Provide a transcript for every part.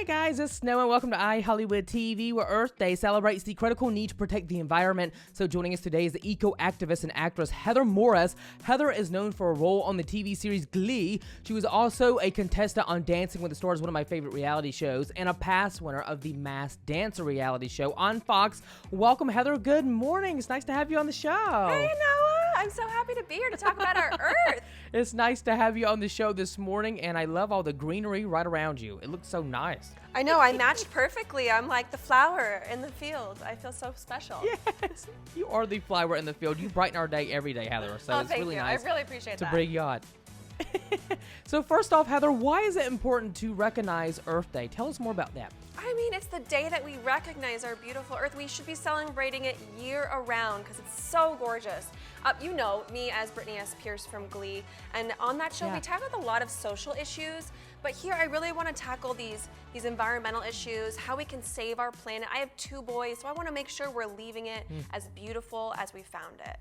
guys, it's Snow and welcome to iHollywood TV, where Earth Day celebrates the critical need to protect the environment. So joining us today is the eco-activist and actress Heather Morris. Heather is known for a role on the TV series Glee. She was also a contestant on Dancing with the Stars, one of my favorite reality shows, and a past winner of the Masked Dancer reality show on Fox. Welcome, Heather. Good morning. It's nice to have you on the show. Hey, Noah. I'm so happy to be here to talk about our Earth. It's nice to have you on the show this morning, and I love all the greenery right around you. It looks so nice. I know, I matched perfectly. I'm like the flower in the field. I feel so special. Yes, you are the flower in the field. You brighten our day every day, Heather. So it's really nice. I really appreciate that. To bring you on. So first off, Heather, why is it important to recognize Earth Day? Tell us more about that. I mean, it's the day that we recognize our beautiful Earth. We should be celebrating it year around because it's so gorgeous. You know me as Britney Spears from Glee, and on that show we tackled a lot of social issues, but here I really want to tackle these environmental issues, how we can save our planet. I have 2 boys, so I want to make sure we're leaving it as beautiful as we found it.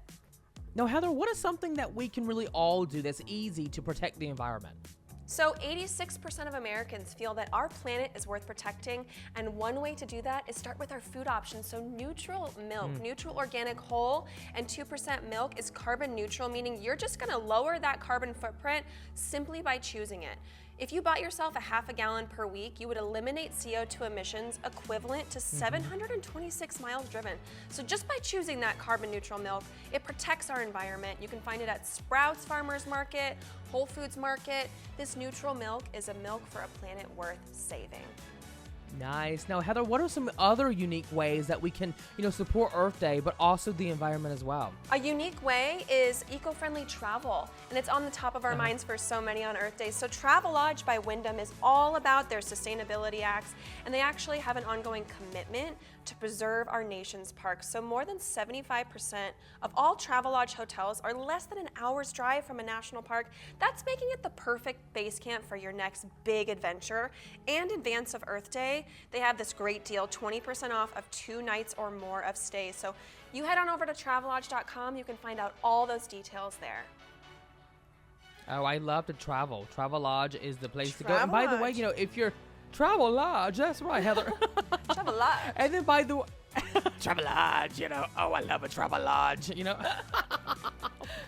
Now, Heather, what is something that we can really all do that's easy to protect the environment? So 86% of Americans feel that our planet is worth protecting, and one way to do that is start with our food options. So neutral milk, neutral organic whole, and 2% milk is carbon neutral, meaning you're just gonna lower that carbon footprint simply by choosing it. If you bought yourself a half a gallon per week, you would eliminate CO2 emissions equivalent to 726 miles driven. So just by choosing that carbon neutral milk, it protects our environment. You can find it at Sprouts Farmers Market, Whole Foods Market. This neutral milk is a milk for a planet worth saving. Nice. Now, Heather, what are some other unique ways that we can, support Earth Day, but also the environment as well? A unique way is EcoFriendly Travel, and it's on the top of our minds for so many on Earth Day. So Travelodge by Wyndham is all about their sustainability acts, and they actually have an ongoing commitment to preserve our nation's parks. So more than 75% of all Travelodge hotels are less than an hour's drive from a national park. That's making it the perfect base camp for your next big adventure. And in advance of Earth Day, they have this great deal, 20% off of 2 nights or more of stays. So you head on over to Travelodge.com. You can find out all those details there. Oh, I love to travel. Travelodge is the place to go. And by the way, if you're Travelodge, that's right, Heather. Travelodge. And then by the way, Travelodge, oh, I love a Travelodge,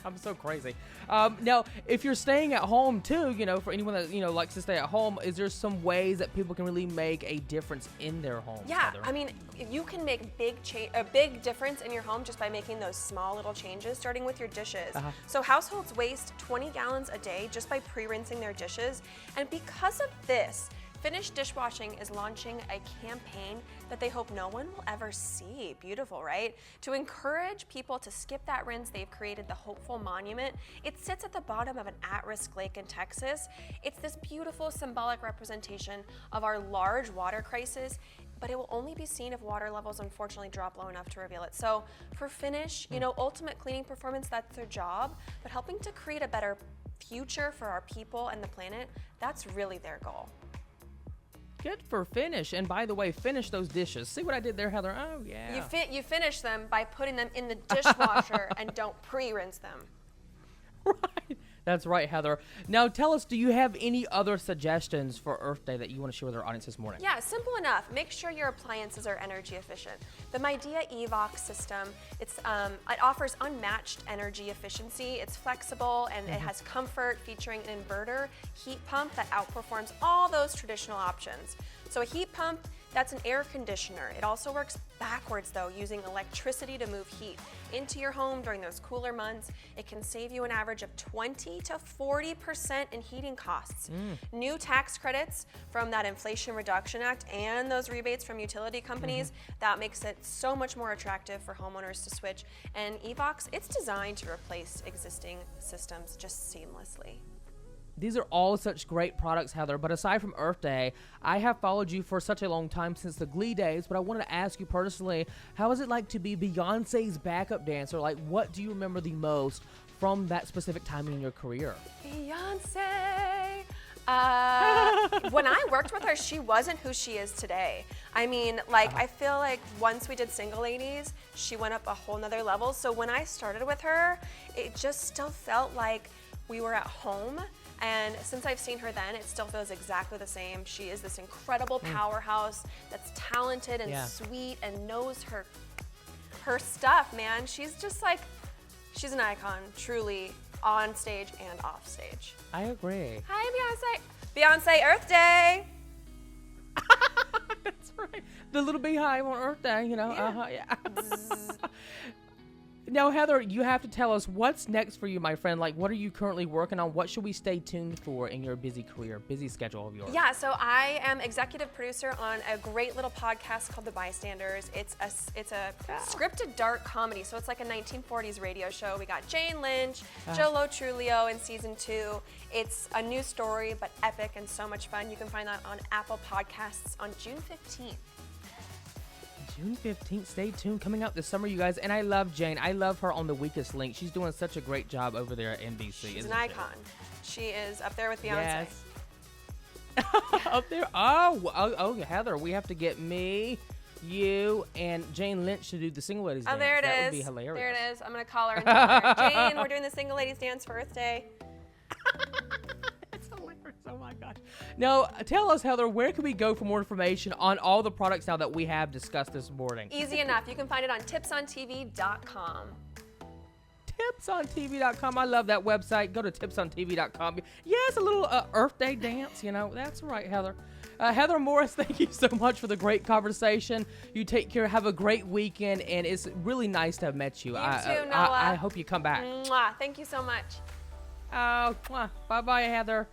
I'm so crazy. Now, if you're staying at home too, for anyone that, likes to stay at home, is there some ways that people can really make a difference in their home? Yeah, Heather? I mean, you can make a big difference in your home just by making those small little changes, starting with your dishes. So households waste 20 gallons a day just by pre-rinsing their dishes. And because of this, Finish Dishwashing is launching a campaign that they hope no one will ever see. Beautiful, right? To encourage people to skip that rinse, they've created the Hopeful Monument. It sits at the bottom of an at-risk lake in Texas. It's this beautiful symbolic representation of our large water crisis, but it will only be seen if water levels unfortunately drop low enough to reveal it. So for Finish, ultimate cleaning performance, that's their job, but helping to create a better future for our people and the planet, that's really their goal. Good for Finish. And by the way, finish those dishes. See what I did there, Heather? Oh, yeah. You finish them by putting them in the dishwasher and don't pre-rinse them. Right. That's right, Heather. Now tell us, do you have any other suggestions for Earth Day that you want to share with our audience this morning? Yeah, simple enough. Make sure your appliances are energy efficient. The Midea Evox system, it offers unmatched energy efficiency. It's flexible and it has comfort, featuring an inverter heat pump that outperforms all those traditional options. So a heat pump, that's an air conditioner. It also works backwards though, using electricity to move heat into your home during those cooler months. It can save you an average of 20 to 40% in heating costs. New tax credits from that Inflation Reduction Act and those rebates from utility companies, that makes it so much more attractive for homeowners to switch. And Evox, it's designed to replace existing systems just seamlessly. These are all such great products, Heather, but aside from Earth Day, I have followed you for such a long time since the Glee days, but I wanted to ask you personally, how is it like to be Beyonce's backup dancer? Like, what do you remember the most from that specific time in your career? Beyonce! When I worked with her, she wasn't who she is today. I mean, I feel like once we did Single Ladies, she went up a whole nother level. So when I started with her, it just still felt like we were at home. And since I've seen her then, it still feels exactly the same. She is this incredible powerhouse that's talented and sweet and knows her stuff, man. She's just like, she's an icon, truly, on stage and off stage. I agree. Hi, Beyonce. Beyonce Earth Day. That's right. The little beehive on Earth Day, you know. Yeah. Now, Heather, you have to tell us what's next for you, my friend. Like, what are you currently working on? What should we stay tuned for in your busy career, busy schedule of yours? Yeah, so I am executive producer on a great little podcast called The Bystanders. It's a scripted dark comedy, so it's like a 1940s radio show. We got Jane Lynch, Joe Lo Truglio in season 2. It's a new story, but epic and so much fun. You can find that on Apple Podcasts on June 15th. June 15th. Stay tuned. Coming out this summer, you guys. And I love Jane. I love her on The Weakest Link. She's doing such a great job over there at NBC. She's an icon. She is up there with Beyonce. Yes. Up there. Oh, Heather, we have to get me, you, and Jane Lynch to do the Single Ladies Dance. Oh, there it is. That would be hilarious. There it is. I'm going to call her and tell her, Jane, we're doing the Single Ladies Dance for Earth Day. It's hilarious. Oh, my gosh. Now, tell us, Heather, where can we go for more information on all the products now that we have discussed this morning? Easy enough. You can find it on tipsontv.com. Tipsontv.com. I love that website. Go to tipsontv.com. Yes, a little Earth Day dance, you know. That's right, Heather. Heather Morris, thank you so much for the great conversation. You take care. Have a great weekend, and it's really nice to have met you. You too, Noah. I hope you come back. Mwah. Thank you so much. Oh, bye-bye, Heather.